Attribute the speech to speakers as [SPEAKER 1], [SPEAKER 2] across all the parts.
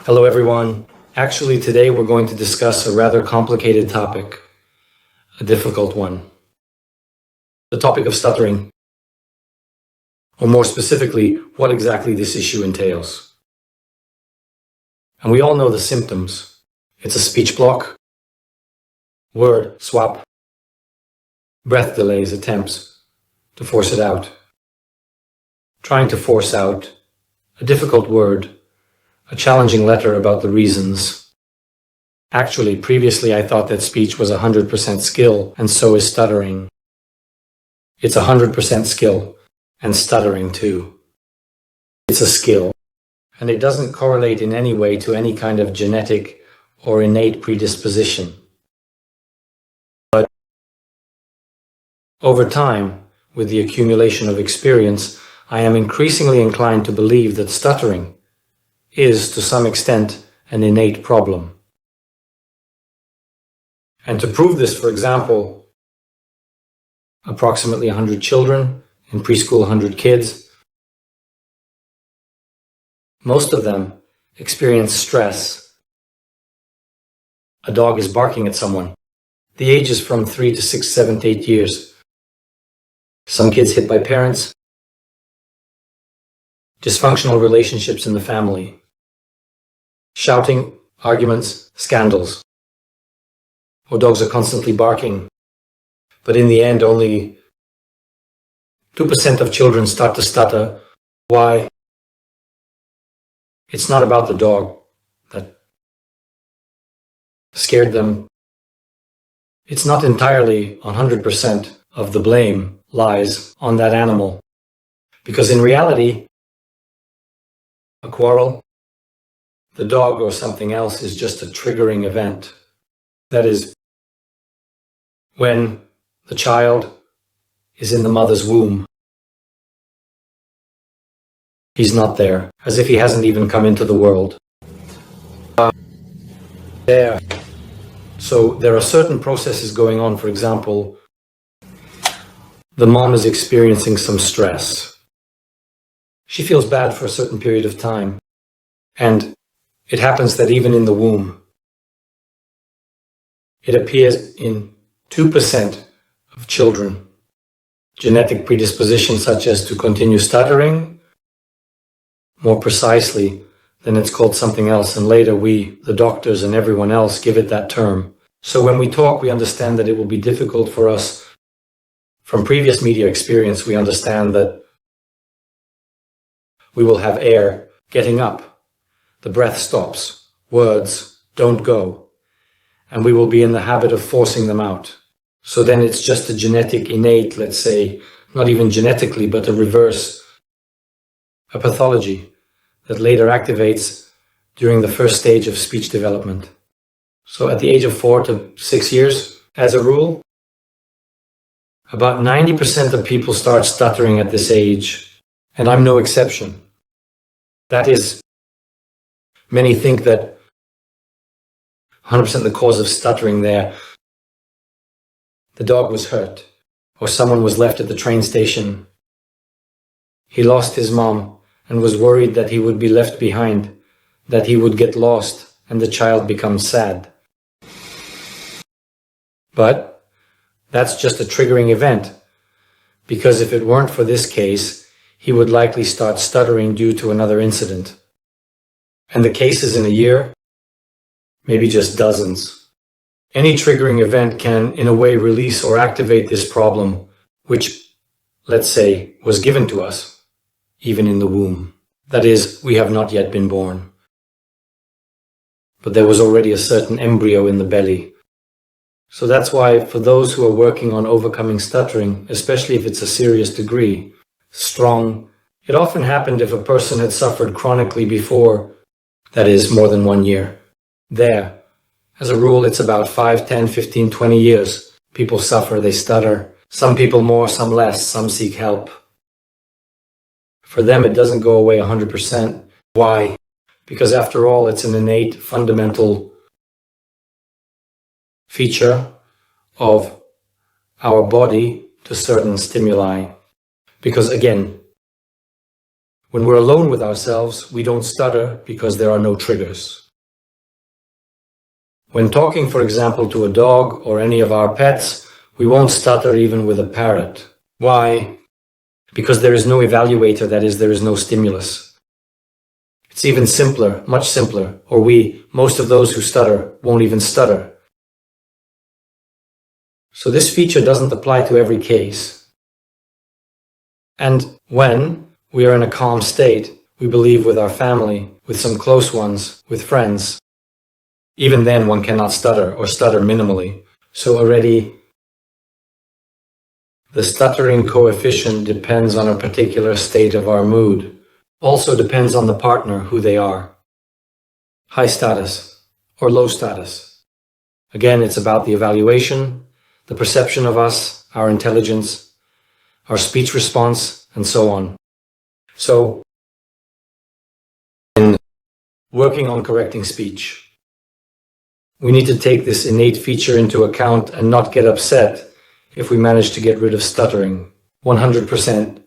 [SPEAKER 1] Hello everyone. Actually, today we're going to discuss a rather complicated topic, a difficult one. The topic of stuttering, or more specifically, what exactly this issue entails. And we all know the symptoms. It's a speech block, word swap, breath delays, attempts to force it out, trying to force out a difficult word, a challenging letter about the reasons. Actually, previously I thought that speech was 100% skill, and so is stuttering. It's 100% skill, and stuttering too. It's a skill, and it doesn't correlate in any way to any kind of genetic or innate predisposition. But over time, with the accumulation of experience, I am increasingly inclined to believe that stuttering is, to some extent, an innate problem. And to prove this, for example, approximately 100 children, in preschool 100 kids, most of them experience stress. A dog is barking at someone. The age is from 3 to 6, 7, 8 years. Some kids hit by parents. Dysfunctional relationships in the family. Shouting, arguments, scandals. Or dogs are constantly barking. But in the end, only 2% of children start to stutter. Why? It's not about the dog that scared them. It's not entirely 100% of the blame lies on that animal. Because in reality, a quarrel, the dog or something else is just a triggering event. That is, when the child is in the mother's womb, he's not there, as if he hasn't even come into the world. So there are certain processes going on. For example, the mom is experiencing some stress. She feels bad for a certain period of time. And it happens that even in the womb, it appears in 2% of children, genetic predisposition such as to continue stuttering. More precisely, then it's called something else, and later we, the doctors and everyone else, give it that term. So when we talk, we understand that it will be difficult for us. From previous media experience, we understand that we will have air getting up. The breath stops. Words don't go. And we will be in the habit of forcing them out. So then it's just a genetic, innate, let's say, not even genetically, but a reverse, a pathology that later activates during the first stage of speech development. So at the age of 4 to 6 years, as a rule, about 90% of people start stuttering at this age, and I'm no exception. That is, many think that 100% the cause of stuttering there, the dog was hurt, or someone was left at the train station. He lost his mom and was worried that he would be left behind, that he would get lost, and the child becomes sad. But that's just a triggering event, because if it weren't for this case, he would likely start stuttering due to another incident. And the cases in a year, maybe just dozens. Any triggering event can, in a way, release or activate this problem, which, let's say, was given to us, even in the womb. That is, we have not yet been born. But there was already a certain embryo in the belly. So that's why, for those who are working on overcoming stuttering, especially if it's a serious degree, strong, it often happened if a person had suffered chronically before, that is, more than 1 year. There, as a rule, it's about 5, 10, 15, 20 years. People suffer, they stutter. Some people more, some less, some seek help. For them, it doesn't go away 100%. Why? Because after all, it's an innate, fundamental feature of our body to certain stimuli. Because again, When we're alone with ourselves, we don't stutter because there are no triggers. When talking, for example, to a dog or any of our pets, we won't stutter even with a parrot. Why? Because there is no evaluator, that is, there is no stimulus. It's even simpler, much simpler, or most of those who stutter, won't even stutter. So this feature doesn't apply to every case. And when we are in a calm state, we believe with our family, with some close ones, with friends, even then one cannot stutter or stutter minimally. So already the stuttering coefficient depends on a particular state of our mood. Also depends on the partner, who they are. High status or low status. Again, it's about the evaluation, the perception of us, our intelligence, our speech response, and so on. So, in working on correcting speech, we need to take this innate feature into account and not get upset if we manage to get rid of stuttering 100%.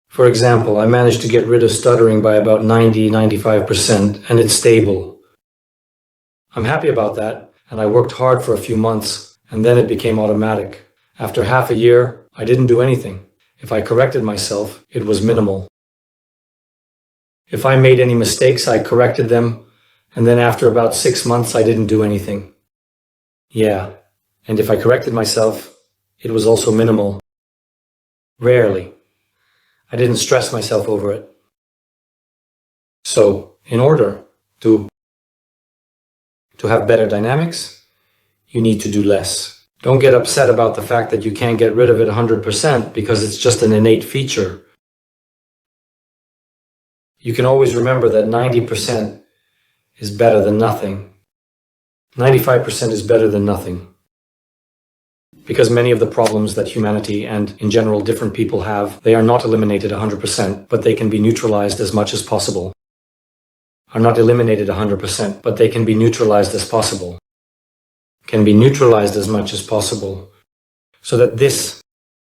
[SPEAKER 1] For example, I managed to get rid of stuttering by about 90–95%, and it's stable. I'm happy about that, and I worked hard for a few months, and then it became automatic. After half a year, I didn't do anything. If I corrected myself, it was minimal. If I made any mistakes, I corrected them, and then after about 6 months, I didn't do anything. Yeah, and if I corrected myself, it was also minimal. Rarely. I didn't stress myself over it. So, in order to have better dynamics, you need to do less. Don't get upset about the fact that you can't get rid of it 100% because it's just an innate feature. You can always remember that 90% is better than nothing. 95% is better than nothing. Because many of the problems that humanity and, in general, different people have, they are not eliminated 100%, but they can be neutralized as much as possible. Are not eliminated 100%, but they can be neutralized as possible. Can be neutralized as much as possible. So that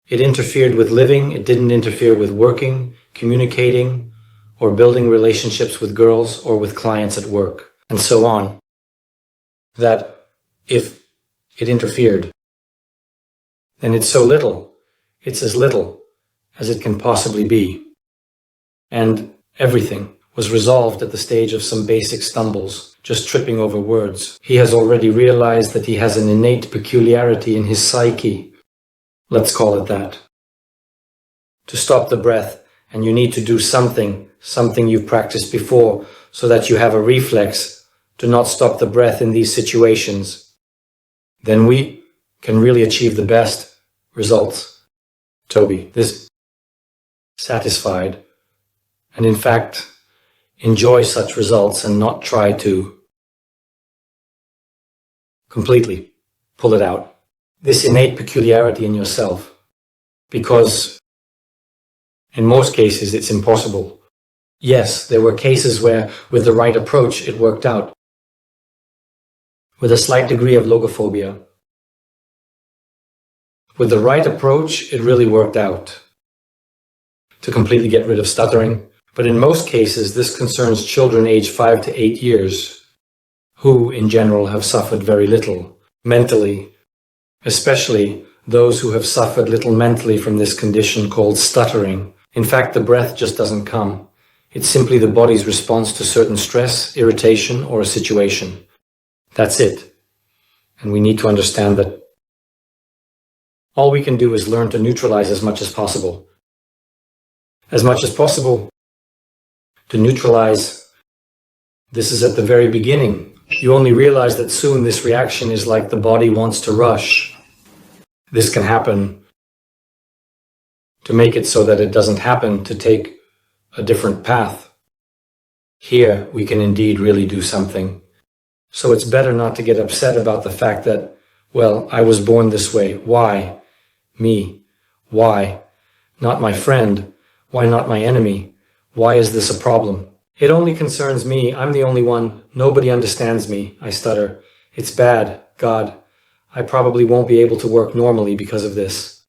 [SPEAKER 1] it interfered with living, it didn't interfere with working, communicating, or building relationships with girls or with clients at work, and so on. That if it interfered, then it's so little, it's as little as it can possibly be. And everything was resolved at the stage of some basic stumbles, just tripping over words. He has already realized that he has an innate peculiarity in his psyche. Let's call it that. To stop the breath, and you need to do something you've practiced before, so that you have a reflex to not stop the breath in these situations. Then we can really achieve the best results. Toby, this satisfied, and in fact, enjoy such results and not try to completely pull it out. This innate peculiarity in yourself, because in most cases it's impossible. Yes, there were cases where with the right approach it worked out. With a slight degree of logophobia. With the right approach, it really worked out to completely get rid of stuttering. But in most cases, this concerns children aged 5 to 8 years, who, in general, have suffered very little mentally, especially those who have suffered little mentally from this condition called stuttering. In fact, the breath just doesn't come. It's simply the body's response to certain stress, irritation, or a situation. That's it. And we need to understand that all we can do is learn to neutralize as much as possible. As much as possible. To neutralize, this is at the very beginning. You only realize that soon this reaction is like the body wants to rush. This can happen to make it so that it doesn't happen, to take a different path. Here, we can indeed really do something. So it's better not to get upset about the fact that, well, I was born this way. Why? Me. Why? Not my friend. Why not my enemy? Why is this a problem? It only concerns me. I'm the only one. Nobody understands me. I stutter. It's bad. God, I probably won't be able to work normally because of this.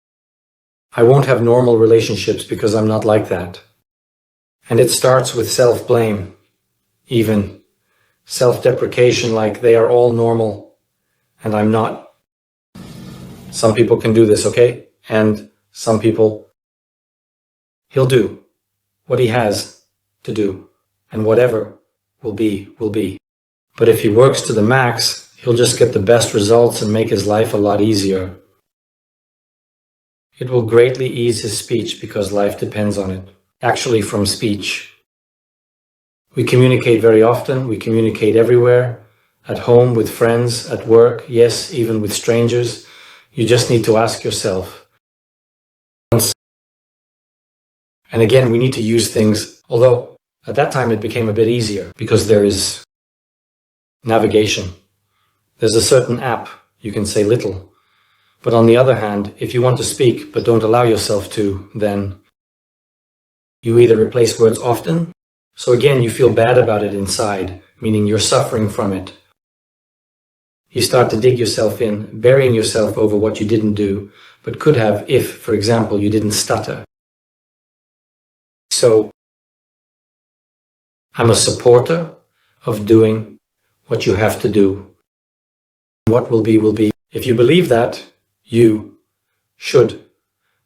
[SPEAKER 1] I won't have normal relationships because I'm not like that. And it starts with self-blame, even self-deprecation, like they are all normal and I'm not. Some people can do this, okay? And some people, he'll do what he has to do, and whatever will be, will be. But if he works to the max, he'll just get the best results and make his life a lot easier. It will greatly ease his speech because life depends on it. Actually, from speech. We communicate very often, we communicate everywhere, at home, with friends, at work, yes, even with strangers. You just need to ask yourself. And again, we need to use things, although at that time it became a bit easier because there is navigation. There's a certain app, you can say little. But on the other hand, if you want to speak but don't allow yourself to, then you either replace words often, so again you feel bad about it inside, meaning you're suffering from it. You start to dig yourself in, burying yourself over what you didn't do, but could have if, for example, you didn't stutter. So, I'm a supporter of doing what you have to do. What will be, will be. If you believe that, you should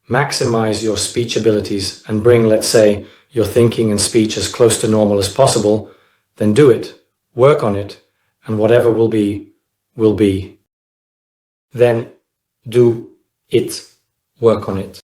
[SPEAKER 1] maximize your speech abilities and bring, let's say, your thinking and speech as close to normal as possible, then do it, work on it, and whatever will be, will be. Then do it, work on it.